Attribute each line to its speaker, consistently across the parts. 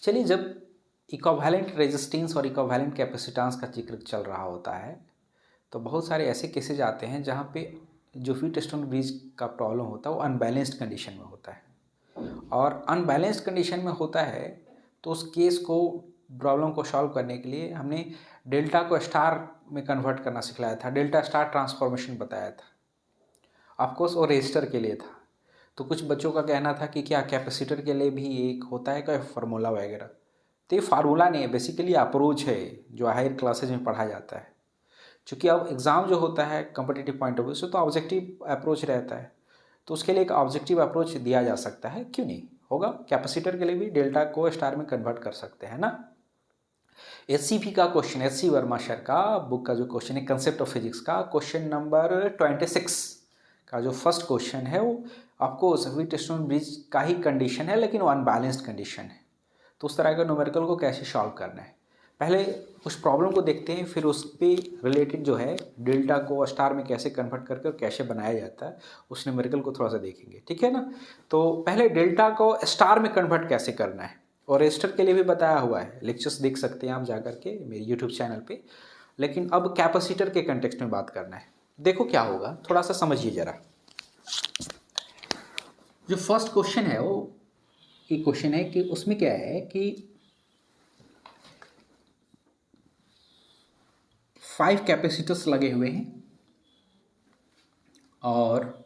Speaker 1: चलिए, जब equivalent resistance और इक्विवेलेंट कैपेसिटेंस का जिक्र चल रहा होता है तो बहुत सारे ऐसे केसेज आते हैं जहाँ पे जो व्हीटस्टोन ब्रिज का प्रॉब्लम होता है वो अनबैलेंस्ड कंडीशन में होता है। और अनबैलेंस्ड कंडीशन में होता है तो उस केस को, प्रॉब्लम को सॉल्व करने के लिए हमने डेल्टा को स्टार में कन्वर्ट करना सिखलाया था, डेल्टा स्टार ट्रांसफॉर्मेशन बताया था। ऑफकोर्स वो रेजिस्टर के लिए था। तो कुछ बच्चों का कहना था कि क्या कैपेसिटर के लिए भी एक होता है क्या फार्मूला वगैरह। तो ये फार्मूला नहीं है, बेसिकली अप्रोच है जो हायर क्लासेज में पढ़ा जाता है। चूँकि अब एग्ज़ाम जो होता है कम्पिटिटिव पॉइंट ऑफ व्यू से तो ऑब्जेक्टिव अप्रोच रहता है, तो उसके लिए एक ऑब्जेक्टिव अप्रोच दिया जा सकता है, क्यों नहीं होगा। कैपेसिटर के लिए भी डेल्टा को स्टार में कन्वर्ट कर सकते हैं ना। एचसीपी का question, H C Verma sir का बुक का जो क्वेश्चन है कंसेप्ट ऑफ फिजिक्स का, क्वेश्चन नंबर 26 का जो फर्स्ट क्वेश्चन है वो आपको व्हीटस्टोन ब्रिज का ही कंडीशन है, लेकिन वो अनबैलेंस्ड कंडीशन है। तो उस तरह के न्यूमेरिकल को कैसे सॉल्व करना है, पहले उस प्रॉब्लम को देखते हैं, फिर उस पे रिलेटेड जो है डेल्टा को स्टार में कैसे कन्वर्ट करके और कैसे बनाया जाता है उस न्यूमेरिकल को थोड़ा सा देखेंगे, ठीक है ना। तो पहले डेल्टा को स्टार में कन्वर्ट कैसे करना है, और रेजिस्टर के लिए भी बताया हुआ है, लेक्चर्स देख सकते हैं आप जाकर के मेरे यूट्यूब चैनल पे। लेकिन अब कैपेसिटर के कंटेक्स्ट में बात करना है। देखो क्या होगा, थोड़ा सा समझिए जरा। जो फर्स्ट क्वेश्चन है वो एक क्वेश्चन है कि उसमें क्या है कि 5 कैपेसिटर्स लगे हुए हैं, और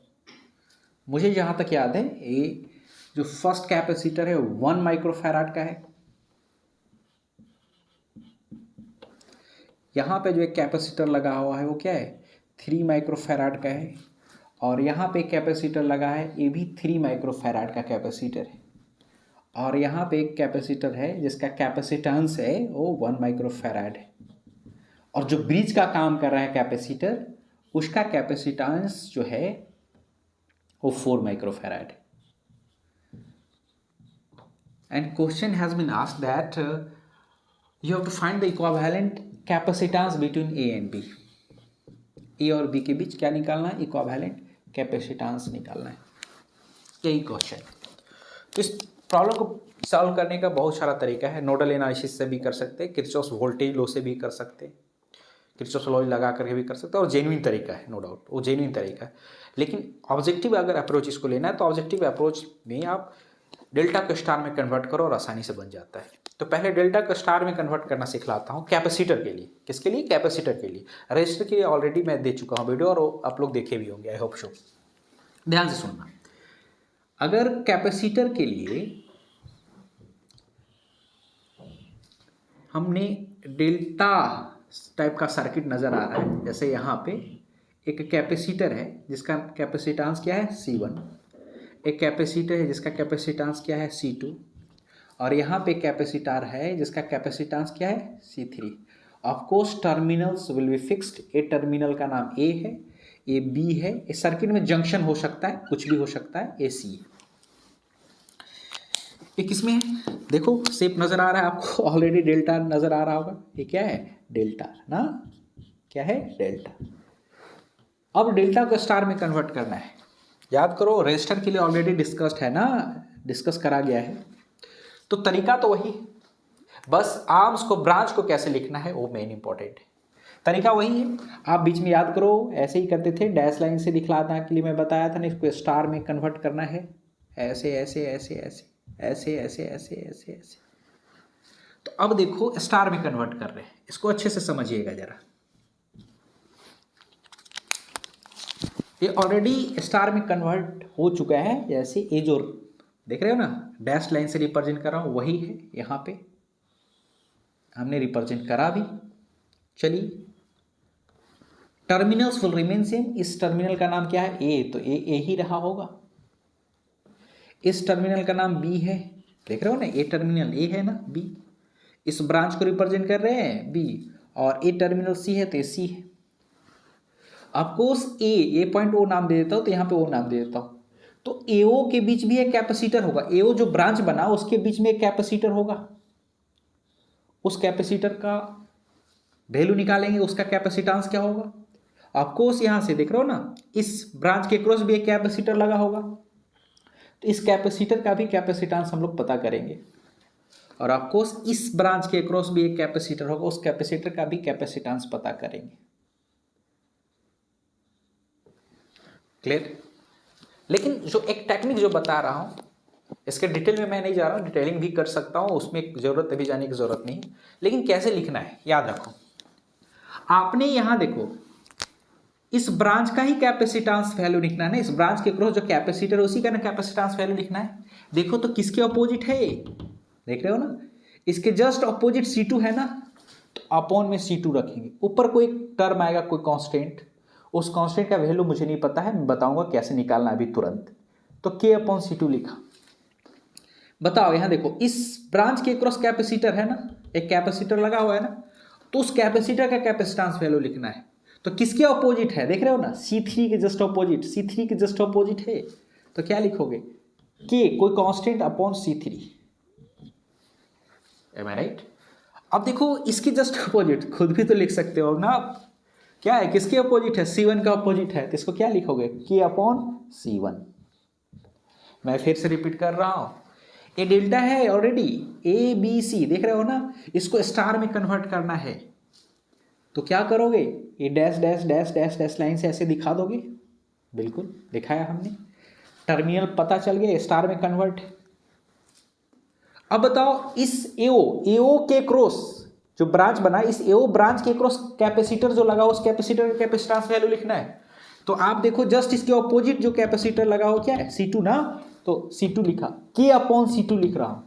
Speaker 1: मुझे जहाँ तक याद है ये जो फर्स्ट कैपेसिटर है 1 माइक्रोफैराड का है। यहाँ पे जो एक कैपेसिटर लगा हुआ है वो क्या है, 3 माइक्रोफैराड का है। और यहाँ पे एक कैपेसिटर लगा है, ये भी 3 माइक्रोफैराड का कैपेसिटर है। और यहाँ पे एक कैपेसिटर है जिसका कैपेसिटेंस है वो 1 माइक्रोफैराड है। और जो ब्रिज का काम कर रहा है कैपेसिटर, उसका कैपेसिटेंस जो है वो 4 माइक्रोफैराड है। And question has been asked that you have to find the equivalent capacitance between A and B. A और बी के बीच क्या निकालना है, इक्विवेलेंट कैपेसिटेंस निकालना है, यही क्वेश्चन। तो इस प्रॉब्लम को सॉल्व करने का बहुत सारा तरीका है। नोडल एनालिसिस से भी कर सकते हैं, किरचॉफ वोल्टेज लॉ से भी कर सकते हैं, किरचॉफ लॉ लगा करके भी कर सकते हैं, और जेन्युइन तरीका है, नो डाउट वो जेन्युइन तरीका है। लेकिन ऑब्जेक्टिव अगर अप्रोच इसको लेना है तो ऑब्जेक्टिव अप्रोच में आप डेल्टा को स्टार में कन्वर्ट करो और आसानी से बन जाता है। तो पहले डेल्टा को स्टार में कन्वर्ट करना सिखलाता हूँ कैपेसिटर के लिए। किसके लिए, कैपेसिटर के लिए। रजिस्टर के लिए ऑलरेडी मैं दे चुका हूँ वीडियो, और आप लोग देखे भी होंगे, आई होप सो। ध्यान से सुनना। अगर कैपेसिटर के लिए हमने डेल्टा टाइप का सर्किट नज़र आ रहा है, जैसे यहाँ पे एक कैपेसिटर है जिसका कैपेसिटेंस क्या है C1, एक कैपेसिटर है जिसका कैपेसिटेंस क्या है C2, और यहाँ पे कैपेसिटर है जिसका कैपेसिटेंस क्या है C3। Of course terminals will be fixed. A terminal का नाम A है, ए B है। इस सर्किट में जंक्शन हो सकता है, कुछ भी हो सकता है, AC है। ये किसमें है, देखो शेप नज़र आ रहा है आपको, ऑलरेडी डेल्टा नज़र आ रहा होगा। ये क्या है, डेल्टा ना, क्या है, डेल्टा। अब डेल्टा को स्टार में कन्वर्ट करना है। याद करो रेजिस्टर के लिए ऑलरेडी डिस्कस्ड है ना, डिस्कस करा गया है। तो तरीका तो वही है, बस आर्म्स को, ब्रांच को कैसे लिखना है वो मेन इंपॉर्टेंट है। तरीका वही है, आप बीच में याद करो ऐसे ही करते थे, डैश लाइन से दिखलाने के लिए मैं बताया था ना, इसको स्टार में कन्वर्ट करना है, ऐसे ऐसे ऐसे ऐसे ऐसे ऐसे ऐसे ऐसे ऐसे। तो अब देखो स्टार में कन्वर्ट कर रहे हैं, इसको अच्छे से समझिएगा जरा। ये ऑलरेडी स्टार में कन्वर्ट हो चुका है, जैसे ये जो देख रहे हो ना डैश लाइन से रिप्रेजेंट कर रहा हूँ वही है, यहाँ पे हमने रिप्रेजेंट करा भी। चलिए, टर्मिनल्स विल रिमेन सेम। इस टर्मिनल का नाम क्या है, ए, तो ए ही रहा होगा। इस टर्मिनल का नाम बी है, देख रहे हो ना, ए टर्मिनल ए है ना, बी। इस ब्रांच को रिप्रेजेंट कर रहे हैं बी, और ए टर्मिनल सी है तो सी है। ऑफकोर्स ए पॉइंट ओ नाम दे देता हूँ, तो यहाँ पे ओ नाम दे देता हूँ। तो एओ के बीच भी एक कैपेसिटर होगा, एओ जो ब्रांच बना उसके बीच में एक कैपेसिटर होगा। उस कैपेसिटर का वैल्यू निकालेंगे, उसका कैपेसिटेंस क्या होगा। ऑफकोर्स यहाँ से देख रहे हो ना, इस ब्रांच के क्रॉस भी एक कैपेसिटर लगा होगा, तो इस कैपेसिटर का भी कैपेसिटेंस हम लोग पता करेंगे। और ऑफकोर्स इस ब्रांच के अक्रॉस भी एक कैपेसिटर होगा, उस कैपेसिटर का भी कैपेसिटेंस पता करेंगे। क्लियर? लेकिन जो एक टेक्निक जो बता रहा हूं, इसके डिटेल में मैं नहीं जा रहा हूं, डिटेलिंग भी कर सकता हूं, उसमें जरूरत अभी जाने की जरूरत नहीं, लेकिन कैसे लिखना है याद रखो। आपने यहां देखो इस ब्रांच का ही कैपेसिटेंस वैल्यू लिखना है ना, इस ब्रांच के अक्रॉस जो कैपेसिटर है उसी का ना कैपेसिटेंस वैल्यू लिखना है। देखो तो किसके अपोजिट है, देख रहे हो ना, इसके जस्ट अपोजिट C2 है ना, तो अपॉन में C2 रखेंगे, ऊपर कोई टर्म आएगा कोई कांस्टेंट, उस कांस्टेंट का वैल्यू मुझे नहीं पता है, मैं बताऊंगा कैसे निकालना अभी तुरंत। तो K/C2 लिखा। बताओ यहां देखो इस ब्रांच के क्रॉस कैपेसिटर है ना, एक कैपेसिटर लगा हुआ है ना, तो उस कैपेसिटर का कैपेसिटेंस वैल्यू लिखना है। तो किसके अपोजिट है देख रहे हो ना, C3 के जस्ट अपोजिट, C3 के जस्ट अपोजिट है, तो क्या लिखोगे, K कोई कांस्टेंट अपॉन C3। एम आई राइट? अब देखो इसके जस्ट अपोजिट खुद भी तो लिख सकते हो ना आप, क्या है किसके अपोजिट है, C1 का अपोजिट है, तो इसको क्या लिखोगे, K/C1। मैं फिर से रिपीट कर रहा हूं, ये डेल्टा है ऑलरेडी, ABC देख रहे हो ना, इसको स्टार में कन्वर्ट करना है, तो क्या करोगे, ये dash dash dash dash dash line से ऐसे दिखा दोगे, बिल्कुल दिखाया हमने, टर्मिनल पता चल गया, स्टार में कन्वर्ट। अब बताओ इस एओ के क्रॉस जो ब्रांच बना, इस एओ ब्रांच के क्रॉस कैपेसिटर जो लगा उस कैपेसिटर का कैपेसिटेंस वैल्यू लिखना है। तो आप देखो जस्ट इसके ऑपोजिट जो कैपेसिटर लगा हो क्या है, C2 ना, तो C2 लिखा, K/C2 लिख रहा हूं।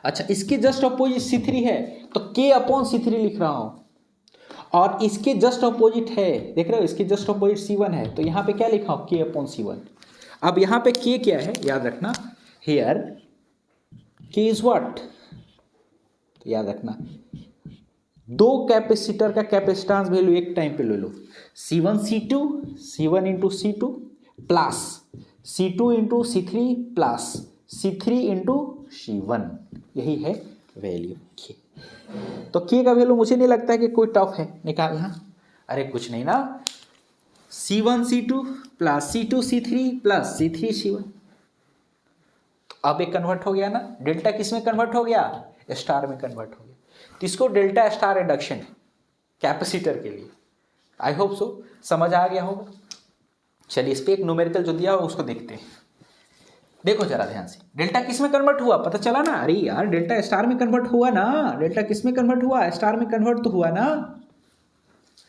Speaker 1: अच्छा इसके जस्ट ऑपोजिट C3 है, तो K/C3 लिख रहा हूं, और इसके जस्ट ऑपोजिट है, देख रहे हो इसके जस्ट ऑपोजिट C1 है, तो यहां पे क्या लिखा हो, K/C1। अब यहां पे K क्या है याद रखना, हियर K इज व्हाट, याद रखना दो कैपेसिटर का कैपेसिटेंस वैल्यू एक टाइम पे ले लो, C1 C2 C1 into C2 plus C2 into C3 plus C3 into C1, यही है वैल्यू K। तो K का वैल्यू मुझे नहीं लगता है कि कोई टफ है निकालना, अरे कुछ नहीं ना, C1 C2 plus C2 C3 plus C3 C1। तो अब एक कन्वर्ट हो गया ना, डेल्टा किस में कन्वर्ट हो गया, स्टार में कन्वर्ट हो गया, तो इसको डेल्टा स्टार रिडक्शन है कैपेसिटर के लिए। आई होप सो समझ आ गया होगा। चलिए इस पे एक न्यूमेरिकल जो दिया हो उसको देखते हैं। देखो जरा ध्यान से, डेल्टा किस में कन्वर्ट हुआ पता चला ना, अरे यार डेल्टा स्टार में कन्वर्ट हुआ ना, डेल्टा किस में कन्वर्ट हुआ, स्टार में कन्वर्ट तो हुआ ना।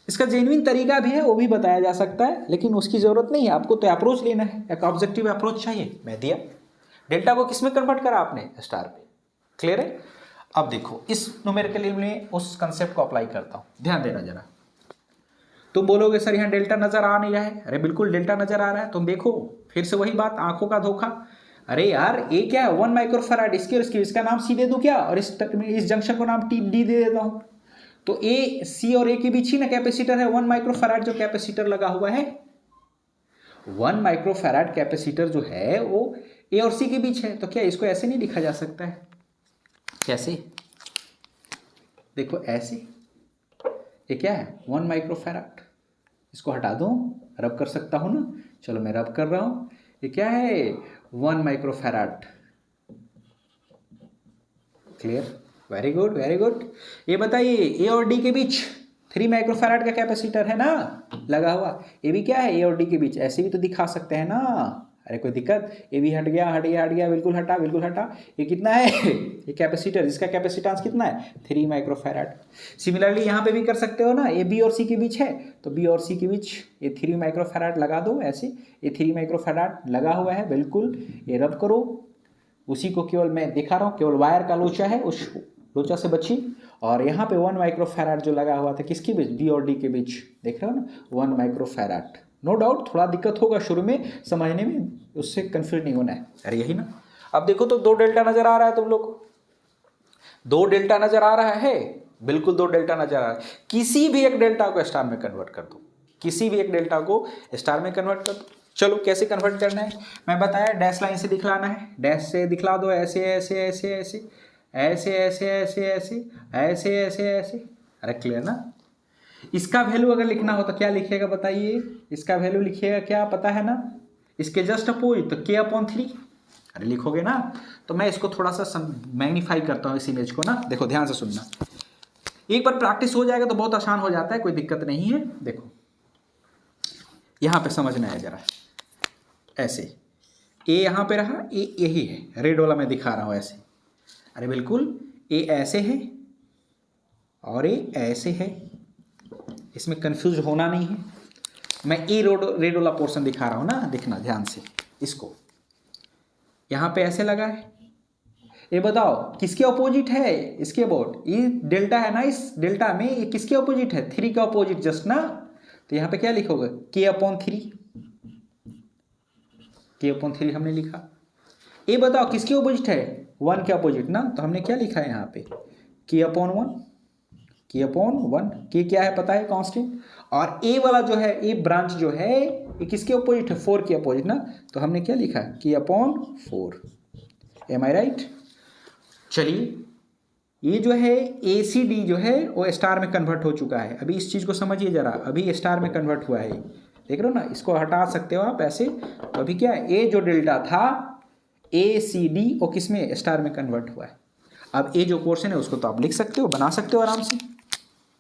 Speaker 1: इसका जेन्युइन तरीका भी है, वो भी बताया जा सकता है, लेकिन उसकी जरूरत नहीं है, आपको तो अप्रोच लेना है, एक ऑब्जेक्टिव अप्रोच चाहिए, मैं दिया। डेल्टा को किस में कन्वर्ट करा आपने, स्टार पे। क्लियर है? अब देखो इस न्यूमेरिकल में उस कंसेप्ट को अप्लाई करता हूं, ध्यान देना जरा। तुम बोलोगे सर यहाँ डेल्टा नजर आ नहीं रहा है, अरे बिल्कुल डेल्टा नजर आ रहा है, तुम देखो फिर से वही बात, आंखों का धोखा। अरे यार ये क्या है 1 माइक्रोफैराड, इसके इसका नाम C दे दूं क्या, और इस जंक्शन को नाम D दे देता हूं, तो C और A के बीच ही ना कैपेसिटर है 1 माइक्रोफैराड जो कैपेसिटर लगा हुआ है। 1 माइक्रोफैराड कैपेसिटर जो है वो A और C के बीच है, तो क्या इसको ऐसे नहीं लिखा जा सकता है, कैसे, देखो ऐसे, ये क्या है 1 माइक्रोफैराड, इसको हटा दूं, रब कर सकता हूं ना, चलो मैं रब कर रहा हूं, ये क्या है 1 microfarad. Clear, very good very good. ये बताइए A और D के बीच 3 माइक्रोफैराड का कैपेसिटर है ना लगा हुआ, ये भी क्या है A और D के बीच, ऐसे भी तो दिखा सकते हैं ना, अरे कोई दिक्कत, ये भी हट गया हट गया हट गया, बिल्कुल हटा बिल्कुल हटा। ये कितना है ये कैपेसिटर, इसका कैपेसिटेंस कितना है 3 माइक्रोफैराड। सिमिलरली यहाँ पे भी कर सकते हो ना, ये B और C के बीच है, तो B और C के बीच ये 3 माइक्रोफैराड लगा दो ऐसे, ये 3 माइक्रोफैराड लगा हुआ है बिल्कुल, ये रब करो, उसी को केवल मैं दिखा रहा हूँ, केवल वायर का लोचा है, उस लोचा से बची। और यहाँ पे 1 माइक्रोफैराड जो लगा हुआ था किसके बीच, B और D के बीच, देख रहे हो ना 1 माइक्रोफैराड। नो डाउट थोड़ा दिक्कत होगा शुरू में समझने में, उससे कंफ्यूज नहीं होना है, अरे यही ना। अब देखो तो 2 डेल्टा नजर आ रहा है तुम लोग को, 2 डेल्टा नजर आ रहा है, बिल्कुल 2 डेल्टा नजर आ रहा है। किसी भी एक डेल्टा को स्टार में कन्वर्ट कर दो, किसी भी एक डेल्टा को स्टार में कन्वर्ट कर दो। चलो कैसे कन्वर्ट करना है मैं बताया, डैश लाइन से दिखलाना है, डैश से दिखला दो, ऐसे ऐसे ऐसे ऐसे ऐसे ऐसे ऐसे ऐसे ऐसे ऐसे ऐसे, अरे क्लियर ना। इसका वैल्यू अगर लिखना हो तो क्या लिखिएगा बताइए, इसका वैल्यू लिखिएगा क्या पता है ना, इसके जस्ट अपोजिट तो K/3, अरे लिखोगे ना, तो मैं इसको थोड़ा सा मैग्नीफाई करता हूँ इस इमेज को ना, देखो ध्यान से सुनना, एक बार प्रैक्टिस हो जाएगा तो बहुत आसान हो जाता है, कोई दिक्कत नहीं है। देखो यहाँ पे समझना है जरा, ऐसे ए यहाँ पे रहा, ए यही है, रेड वाला मैं दिखा रहा हूँ ऐसे, अरे बिल्कुल ए ऐसे है और ए ऐसे है, इसमें कंफ्यूज होना नहीं है। मैं ए रेड वाला पोर्शन दिखा रहा हूँ ना, देखना ध्यान से इसको, यहाँ पे ऐसे लगा है, ये बताओ किसके अपोजिट है, इसके अबाउट, ये डेल्टा है ना, इस डेल्टा में ये किसके अपोजिट है, 3 का अपोजिट जस्ट ना, तो यहाँ पे क्या लिखोगे k/3, k/3 हमने लिखा। ये बताओ किसके अपोजिट है, 1 के अपोजिट ना, तो हमने क्या लिखा है यहाँ पे k/1, k/1, k क्या है पता है, कांस्टेंट, और ए वाला जो है, ए ब्रांच जो है ये किसके अपोजिट है, 4 के अपोजिट ना, तो हमने क्या लिखा k/4, एम आई राइट। चलिए ये जो है ACD जो है वो स्टार में कन्वर्ट हो चुका है, अभी इस चीज़ को समझिए जरा, अभी स्टार में कन्वर्ट हुआ है, देख रहे हो ना, इसको हटा सकते हो आप ऐसे, तो अभी क्या है, ए जो डेल्टा था ACD वो किस में, स्टार में कन्वर्ट हुआ है। अब ए जो पोर्शन है उसको तो आप लिख सकते हो, बना सकते हो आराम से।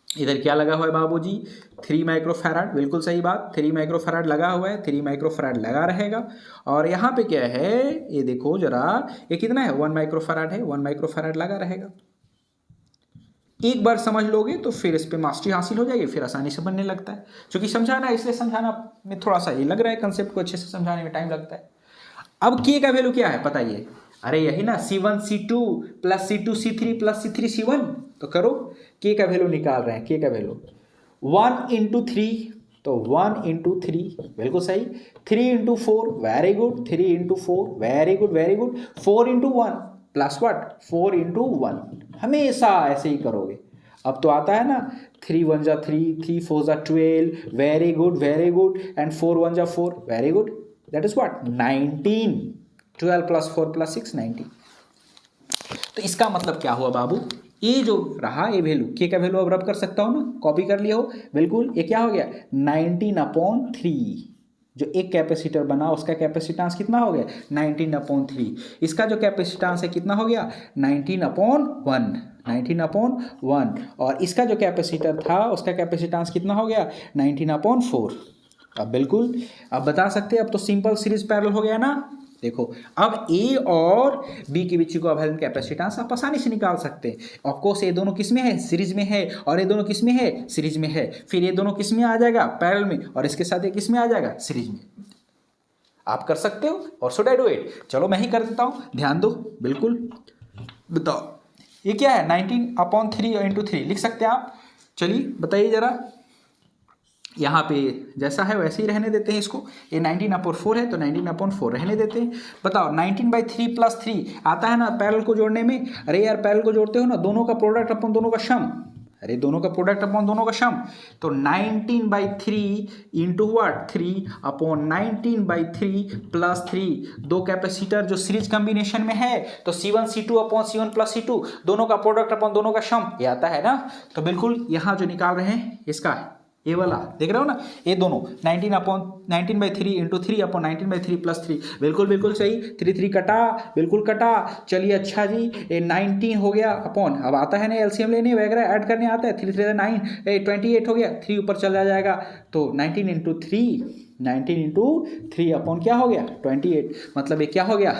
Speaker 1: इधर क्या लगा हुआ है बाबूजी, 3 माइक्रोफैराड, बिल्कुल सही बात, 3 माइक्रोफैराड लगा हुआ है, 3 माइक्रोफैराड लगा रहेगा। और यहाँ पे क्या है, ये देखो जरा, ये कितना है, 1 माइक्रोफैराड है, 1 माइक्रोफैराड लगा रहेगा। एक बार समझ लोगे तो फिर इस पे मास्टरी हासिल हो जाएगी, फिर आसानी से बनने लगता है। क्योंकि समझाना है, इसलिए समझाना में थोड़ा सा ये लग रहा है, कंसेप्ट को अच्छे से समझाने में टाइम लगता है। अब के का वैल्यू क्या है बताइए, अरे यही ना, C1 C2 plus C2 C3 plus C3 C1, तो करो, के का वैल्यू निकाल रहे हैं, के का वैल्यू 1 इंटू 3, तो 1 इंटू 3 बिल्कुल सही, 3 into 4 very good, 3 into 4 very good very good, 4 into 1 plus what, 4 into 1, हमेशा ऐसे ही करोगे। अब तो आता है ना, 3 1 जा 3, 3 4 जा 12, वेरी गुड एंड 4 1 जा 4, very good, that is what, 19, 12 plus 4 plus 6 19। तो इसका मतलब क्या हुआ बाबू, ये जो रहा ये वैल्यू, के का वैल्यू अब रब कर सकता हूँ ना, कॉपी कर लिया हो, बिल्कुल, ये क्या हो गया 19/3, जो एक कैपेसिटर बना उसका कैपेसिटेंस कितना हो गया 19/3, इसका जो कैपेसिटेंस है कितना हो गया 19/1, और इसका जो कैपेसिटर था उसका कैपेसिटेंस कितना हो गया 19/4। अब बिल्कुल, अब बता सकते हैं, अब तो सिंपल सीरीज पैरेलल हो गया ना। देखो अब ए और बी के बीच को इक्विवेलेंट कैपेसिटेंस आप आसानी से निकाल सकते हैं। ऑफ कोर्स ये दोनों किस में है, सीरीज में है, और ये दोनों किस में है, सीरीज में है, फिर ये दोनों किस में आ जाएगा, पैरेलल में, और इसके साथ ये किस में आ जाएगा, सीरीज में। आप कर सकते हो, और शुड आई डू इट, चलो मैं ही कर देता हूँ, ध्यान दो, बिल्कुल बताओ ये क्या है 19/3 इंटू 3 लिख सकते हैं आप। चलिए बताइए जरा, यहाँ पे जैसा है वैसे ही रहने देते हैं इसको, ये 19/4 है तो 19/4 रहने देते हैं। बताओ 19/3 प्लस 3 आता है ना पैरेलल को जोड़ने में, अरे यार पैरेलल को जोड़ते हो ना, दोनों का प्रोडक्ट अपन दोनों का सम, अरे दोनों का प्रोडक्ट अपन दोनों का सम, तो 19/3 इंटू व्हाट 3/19/3 प्लस 3, दो कैपेसिटर जो सीरीज कॉम्बिनेशन में है, तो C1 C2/C1 प्लस C2, दोनों का प्रोडक्ट अपन दोनों का सम, ये आता है ना। तो बिल्कुल यहाँ जो निकाल रहे हैं इसका है ये वाला, देख रहे हो ना, ये दोनों 19/3 इंटू 3/19/3 प्लस 3, बिल्कुल बिल्कुल सही, 3 कटा, बिल्कुल कटा। चलिए अच्छा जी, ये 19 हो गया अपॉन, अब आता है ना एलसीएम लेने वगैरह ऐड करने आता है, 3 3 9 28 हो गया, 3 ऊपर चला जाएगा, तो 19 इंटू 3 अपॉन क्या हो गया 28, मतलब ये क्या हो गया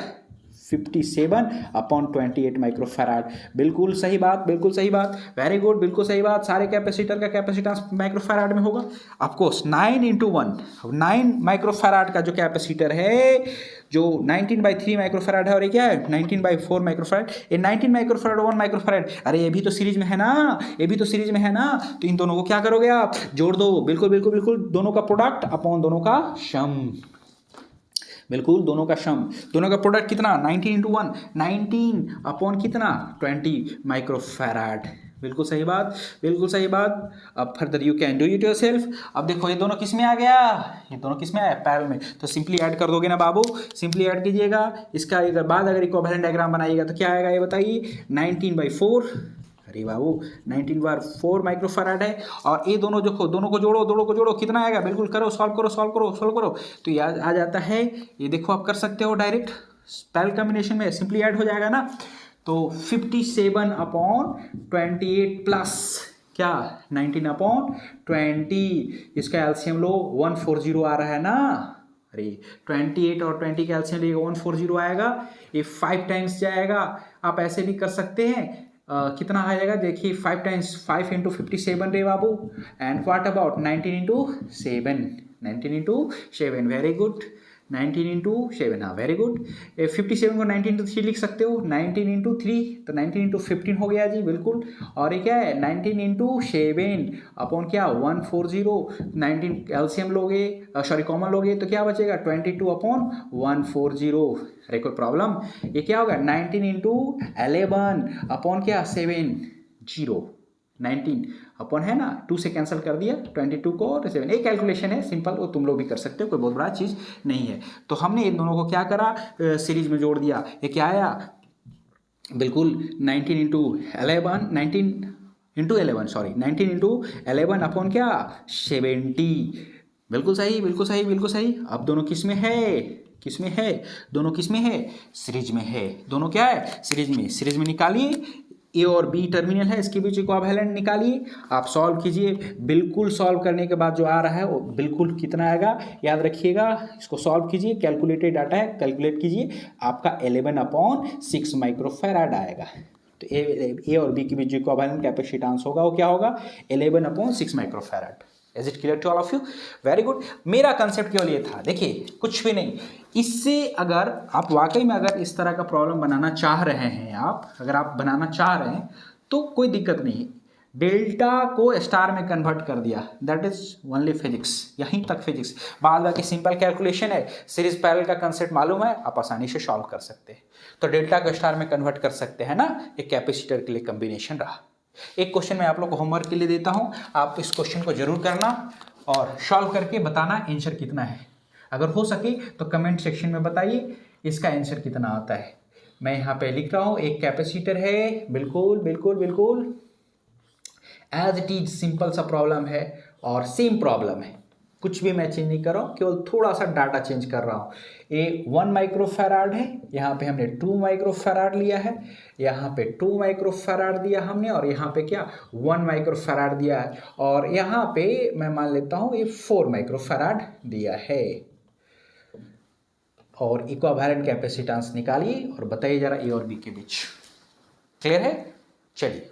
Speaker 1: 57/28 माइक्रोफैराड। बिल्कुल सही बात, बिल्कुल सही बात, वेरी गुड, बिल्कुल सही बात, सारे कैपेसिटर का कैपेसिटेंस माइक्रोफैराड में होगा। ऑफकोर्स 9 इंटू 1, 9 माइक्रोफैराड का जो कैपेसिटर है, जो 19/3 माइक्रोफैराड है, और ये क्या है 19/4 माइक्रोफैराड, ये 19 माइक्रोफैराड 1 माइक्रोफैराड, अरे ये भी तो सीरीज में है ना, ये भी तो सीरीज में है ना, तो इन दोनों को क्या करोगे आप, जोड़ दो, बिल्कुल बिल्कुल बिल्कुल, दोनों का प्रोडक्ट अपॉन दोनों का सम, बिल्कुल दोनों का सम, दोनों का प्रोडक्ट कितना 19 इंटू 1, 19 अपॉन कितना 20 माइक्रोफैराड, बिल्कुल सही बात, बिल्कुल सही बात। अब further you can do it yourself. अब देखो ये दोनों किस में आ गया, ये दोनों किस में आया पैरेलल में, तो सिंपली ऐड कर दोगे ना बाबू, सिंपली ऐड कीजिएगा। इसका अगर बाद अगर इक्विवेलेंट डायग्राम बनाइएगा तो क्या आएगा ये बताइए, 19/4, अरे बाबू 19/4 माइक्रोफैराड है, और ये दोनों जो दोनों को जोड़ो कितना आएगा, बिल्कुल करो, सॉल्व करो, तो ये आ जाता है, ये देखो आप कर सकते हो डायरेक्ट, पैरेलल कॉम्बिनेशन में सिंपली ऐड हो जाएगा ना, तो 57/28 प्लस क्या 19/20, इसका एलसीएम लो 140 आ रहा है ना। अरे 28 और 20 का एलसीएम लेगा 140 आएगा, ये 5 टाइम्स जाएगा। आप ऐसे भी कर सकते हैं, कितना आ जाएगा देखिए, 5 टाइम्स 5 इंटू 57 रे बाबू, and what about 19 into 7, 19 into 7, very good, 19 into 7, हाँ वेरी गुड। 57 को 19 इंटू 3 लिख सकते हो, 19 इंटू 3 तो 19 इंटू 15 हो गया जी, बिल्कुल। और ये क्या है 19 इंटू 7 अपॉन क्या 140, 19 एलसीएम लोगे, सॉरी कॉमन लोगे तो क्या बचेगा 22/140। अरे कोई प्रॉब्लम, ये क्या होगा 19 इंटू 11 अपॉन क्या 7, 0, 19 अपॉन है ना 2 से कैंसिल कर दिया 22 को और 7, एक कैलकुलेशन है सिंपल, वो तुम लोग भी कर सकते हो, कोई बहुत बड़ा चीज़ नहीं है। तो हमने इन दोनों को क्या करा, सीरीज में जोड़ दिया, ये क्या आया बिल्कुल 19 into 11, 19 into 11 sorry 19 into 11 upon क्या 70, बिल्कुल सही बिल्कुल सही बिल्कुल सही। अब दोनों किस में है, किस में है, दोनों किस में है, सीरीज में है, दोनों क्या है सीरीज में। सीरीज में निकालिए, ए और बी टर्मिनल है, इसके बीच इक्विवेलेंट निकालिए, आप सॉल्व कीजिए। बिल्कुल सॉल्व करने के बाद जो आ रहा है वो बिल्कुल कितना आएगा याद रखिएगा, इसको सॉल्व कीजिए, कैलकुलेटेड डाटा है कैलकुलेट कीजिए, आपका 11/6 माइक्रोफैराड आएगा। तो ए और बी के बीच जो इक्विवेलेंट कैपेसिटेंस होगा वो क्या होगा 11/6 microfarad. Is it clear to all of you, very good. मेरा कंसेप्ट केवल ये था, देखिए कुछ भी नहीं, इससे अगर आप वाकई में अगर इस तरह का प्रॉब्लम बनाना चाह रहे हैं, आप अगर आप बनाना चाह रहे हैं तो कोई दिक्कत नहीं, डेल्टा को स्टार में कन्वर्ट कर दिया, दैट इज ओनली फिजिक्स, यहीं तक फिजिक्स, बाद बाकी सिंपल कैलकुलेशन है, सीरीज पैरेलल का कंसेप्ट मालूम है, आप आसानी से सॉल्व कर सकते हैं। तो डेल्टा को स्टार में कन्वर्ट कर सकते हैं ना, एक कैपेसिटर के लिए कॉम्बिनेशन रहा। एक क्वेश्चन मैं आप लोग को होमवर्क के लिए देता हूं, आप इस क्वेश्चन को जरूर करना और सॉल्व करके बताना आंसर कितना है। अगर हो सके तो कमेंट सेक्शन में बताइए इसका आंसर कितना आता है। मैं यहाँ पे लिख रहा हूँ, एक कैपेसिटर है, बिल्कुल बिल्कुल बिल्कुल एज इट इज सिंपल सा प्रॉब्लम है और सेम प्रॉब्लम है, कुछ भी मैं चेंज नहीं कर रहा हूँ, केवल थोड़ा सा डाटा चेंज कर रहा हूँ। ये 1 माइक्रोफैराड है, यहाँ पे हमने 2 माइक्रोफैराड लिया है, यहाँ पे 2 माइक्रोफैराड दिया हमने, और यहाँ पे क्या 1 माइक्रोफैराड दिया है, और यहाँ पे मैं मान लेता हूँ ये 4 माइक्रोफैराड दिया है। और इक्विवेलेंट कैपेसिटेंस निकालिए और बताइए जरा ए और बी के बीच। क्लियर है, चलिए।